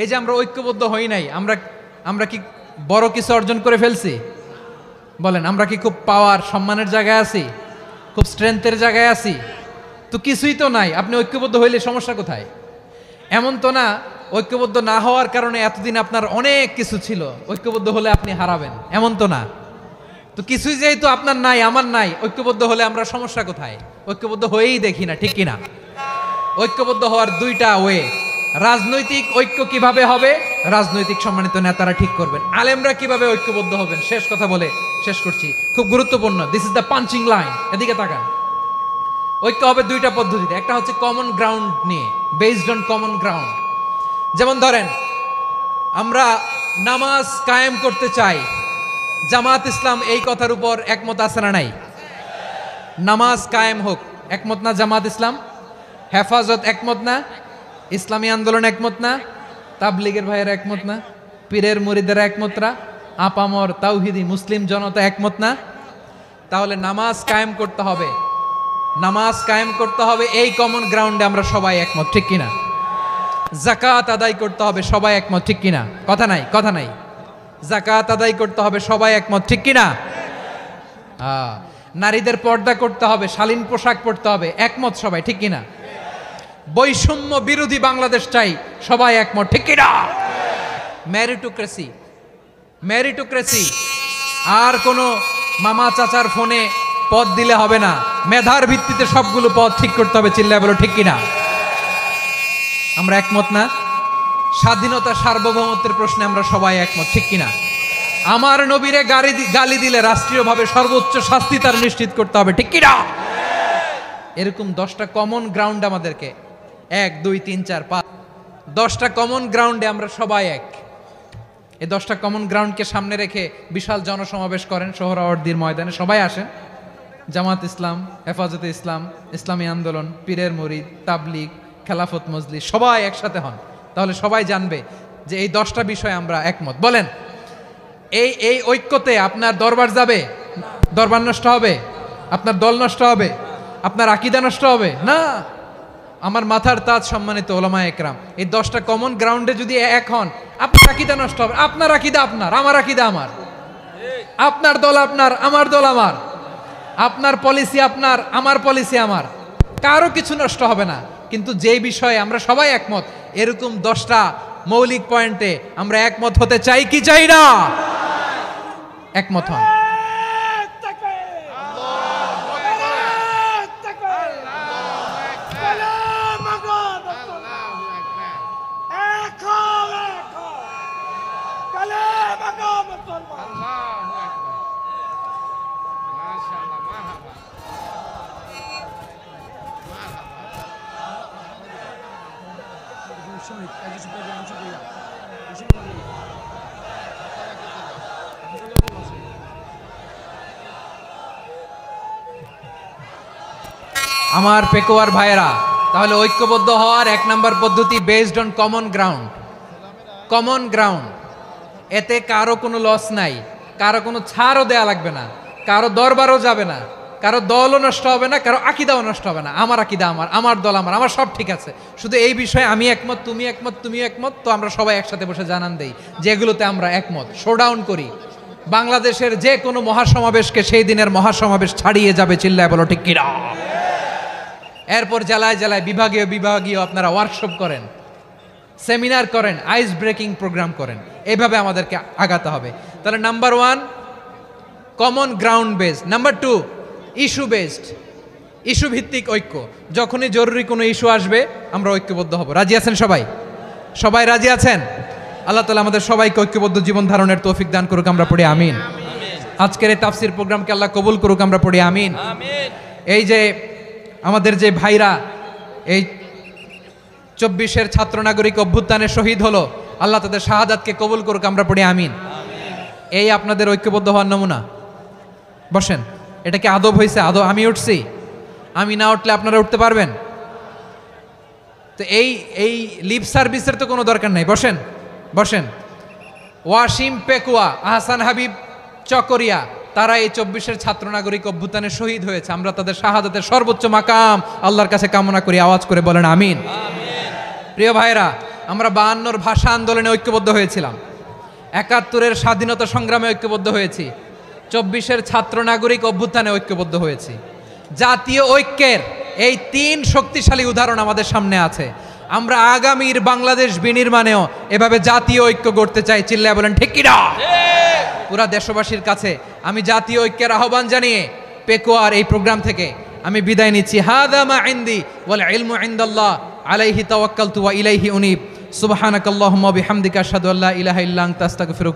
এই যে আমরা ঐক্যবদ্ধ হই নাই, আমরা কি বড় কিছু অর্জন করে ফেলছি? বলেন, আমরা কি খুব পাওয়ার সম্মানের জায়গায় আছি? খুব স্ট্রেংথের জায়গায় আছি? তো কিছুই তো নাই। আপনি ঐক্যবদ্ধ হইলে সমস্যা কোথায়? এমন তো না ঐক্যবদ্ধ না হওয়ার কারণে এতদিন আপনার অনেক কিছু ছিল, ঐক্যবদ্ধ হলে আপনি হারাবেন, এমন তো না। তো কিছুই যেহেতু আপনার নাই, আমার নাই, ঐক্যবদ্ধ হলে আমরা সমস্যা কোথায়? ঐক্যবদ্ধ হয়েই দেখি না, ঠিক কিনা? ঐক্যবদ্ধ হওয়ার দুইটা ওয়ে। রাজনৈতিক ঐক্য কিভাবে হবে? রাজনৈতিক সম্মানিত নেতারা ঠিক করবেন। আলেমরা কিভাবে ঐক্যবদ্ধ হবেন? শেষ কথা বলে শেষ করছি, খুব গুরুত্বপূর্ণ। This is the punching line. এদিকে তাকান। ঐক্য হবে দুইটা পদ্ধতিতে। একটা হচ্ছে কমন গ্রাউন্ড নিয়ে, বেসড অন কমন গ্রাউন্ড। যেমন ধরেন, আমরা নামাজ কায়েম করতে চাই, জামাত ইসলাম এই কথার উপর একমত আছে না নাই? নামাজ কায়েম হোক, একমত না জামাত ইসলাম? হেফাজত একমত না? ইসলামী আন্দোলন একমত না? তাবলীগের ভাইয়েরা একমত না? পীরের মুরিদেরা একমত না? আপামর তাওহিদি মুসলিম জনতা একমত না? তাহলে নামাজ কায়েম করতে হবে, নামাজ কায়েম করতে হবে এই কমন গ্রাউন্ডে আমরা সবাই একমত, ঠিক কিনা? যাকাত আদায় করতে হবে, সবাই একমত, ঠিক কিনা? কথা নাই, কথা নাই। যাকাত আদায় করতে হবে, সবাই একমত, ঠিক কিনা? নারীদের পর্দা করতে হবে, শালীন পোশাক পরতে হবে, একমত সবাই, ঠিক কিনা? বৈষম্য বিরোধী বাংলাদেশ চাই, সবাই একমত, ঠিক কিনা? Meritocracy, meritocracy. আর কোনো মামা চাচার ফোনে পদ দিলে হবে না, মেধার ভিত্তিতে সবগুলো পদ ঠিক করতে হবে, চিল্লায় বলো ঠিক কিনা? আমরা একমত না? স্বাধীনতা সার্বভৌমত্বের প্রশ্নে আমরা সবাই একমত, ঠিক কিনা? আমার নবীরে গালি দিলে রাষ্ট্রীয়ভাবে সর্বোচ্চ শাস্তি তার নিশ্চিত করতে হবে, ঠিক কিনা? এরকম 10টা কমন গ্রাউন্ড আমাদেরকে, 1 2 3 4 5, 10টা কমন গ্রাউন্ডে আমরা সবাই এক। এই 10টা কমন গ্রাউন্ডকে সামনে রেখে বিশাল জনসমাবেশ করেন সোহরাওয়ার্দীর ময়দানে, সবাই আসেন। জামাত ইসলাম, হেফাজতে ইসলাম, ইসলামী আন্দোলন, পীরের মুরিদ, তাবলীগ, খেলাফত মজলিস, সবাই একসাথে হন। তাহলে সবাই জানবে যে এই 10টা বিষয়ে আমরা একমত। বলেন, এই ঐক্যতে আপনার দরবার যাবে? দরবার নষ্ট হবে? আপনার দল নষ্ট হবে? আপনার আকীদা নষ্ট হবে না? আমার মাথার তাজ সম্মানিত ওলামায়ে একরাম, এই 10টা কমন গ্রাউন্ডে যদি এক হন, আপনার আকীদা নষ্ট হবে। আপনার আকীদা আপনার, আমার আকীদা আমার, আপনার দল আপনার, আমার দল আমার, আপনার পলিসি আপনার, আমার পলিসি আমার, কারো কিছু নষ্ট হবে না। কিন্তু যে বিষয়ে আমরা সবাই একমত, এরকম 10টা মৌলিক পয়েন্টে আমরা একমত হতে চাই কি চাই না? একমত হন। আমার পেকোয়ার ভাইয়েরা, তাহলে ঐক্যবদ্ধ হওয়ার 1 নম্বর পদ্ধতি based on common ground. Common ground, এতে কারো কোনো লস নাই, কারো কোনো ছাড়ও দেয়া লাগবে না, কারো দরবারও যাবে না, কারো দলও নষ্ট হবে না, কারো আকীদাও নষ্ট হবে না। আমার আকীদা আমার, আমার দল আমার, আমার সব ঠিক আছে। শুধু এই বিষয়ে আমি একমত, তুমি একমত, তুমি একমত, তো আমরা সবাই একসাথে বসে জানান দেই যেগুলোতে আমরা একমত, শোডাউন করি। বাংলাদেশের যে কোনো মহাসমাবেশকে সেই দিনের মহাসমাবেশ ছাড়িয়ে যাবে, চিল্লায় বলো ঠিক কিনা? এরপর জেলায় জেলায় বিভাগীয় বিভাগীয় আপনারা ওয়ার্কশপ করেন, সেমিনার করেন, আইস ব্রেকিং প্রোগ্রাম করেন। এইভাবে আমাদেরকে আগাতে হবে। তাহলে number 1 common ground based. Number 2 issue based, issue ভিত্তিক ঐক্য। যখনই জরুরি কোনো ইস্যু আসবে আমরা ঐক্যবদ্ধ হব। রাজি আছেন সবাই? সবাই রাজি আছেন? আল্লাহ তাআলা আমাদের সবাইকে ঐক্যবদ্ধ জীবন ধারণের তৌফিক দান করুক, আমরা পড়ি আমিন। আজকের এই তাফসীর প্রোগ্রামকে আল্লাহ কবুল করুক, আমরা পড়ি আমিন। এই যে আমাদের যে ভাইরা এই 24-এর ছাত্র নাগরিক অভ্যুত্থানে শহীদ হলো, আল্লাহ তাদের শাহাদাতকে কবুল করুক, আমরা পড়ি আমিন। এই আপনাদের ঐক্যবদ্ধ হওয়ার নমুনা। বসেন, এটা কি আদব হয়েছে? আদব আমি উঠছি, আমি না উঠলে আপনারা উঠতে পারবেন? তো এই লিপ সার্ভিসের তো কোনো দরকার নাই। বসেন, বসেন। ওয়াসিম পেকুয়া, আহসান হাবিব চকরিয়া, তারা এই 24-এর ছাত্র নাগরিক অভ্যুত্থানে শহীদ হয়েছে। আমরা তাদের শাহাদাতের সর্বোচ্চ মাকাম আল্লাহর কাছে কামনা করি। আওয়াজ করে বলেন আমিন। প্রিয় ভাইরা, আমরা 52-র ভাষা আন্দোলনে ঐক্যবদ্ধ হয়েছিলাম, 71-এর স্বাধীনতা সংগ্রামে ঐক্যবদ্ধ হয়েছি, 24-এর ছাত্র নাগরিক অভ্যুত্থানে ঐক্যবদ্ধ হয়েছি। জাতীয় ঐক্যের এই 3 শক্তিশালী উদাহরণ আমাদের সামনে আছে। আমরা আগামীর বাংলাদেশ বিনির্মাণেও এভাবে জাতীয় ঐক্য গড়তে চাই। চিল্লায় বলেন ঠিক কিনা? পুরা দেশবাসীর কাছে আমি জাতীয় ঐক্যের আহ্বান জানিয়ে পেকুয়ার এই প্রোগ্রাম থেকে আমি বিদায় নিচ্ছি। হাদা মা ইনদি ওয়াল ইলমু ইনদাল্লাহ আলাইহি তাওয়াক্কালতু ওয়া ইলাইহি উনীব। সুবহানাকাল্লাহুম্মা ওয়া বিহামদিকা আশহাদু আল্লা ইলাহা ইল্লা আনতা আস্তাগফিরুকা।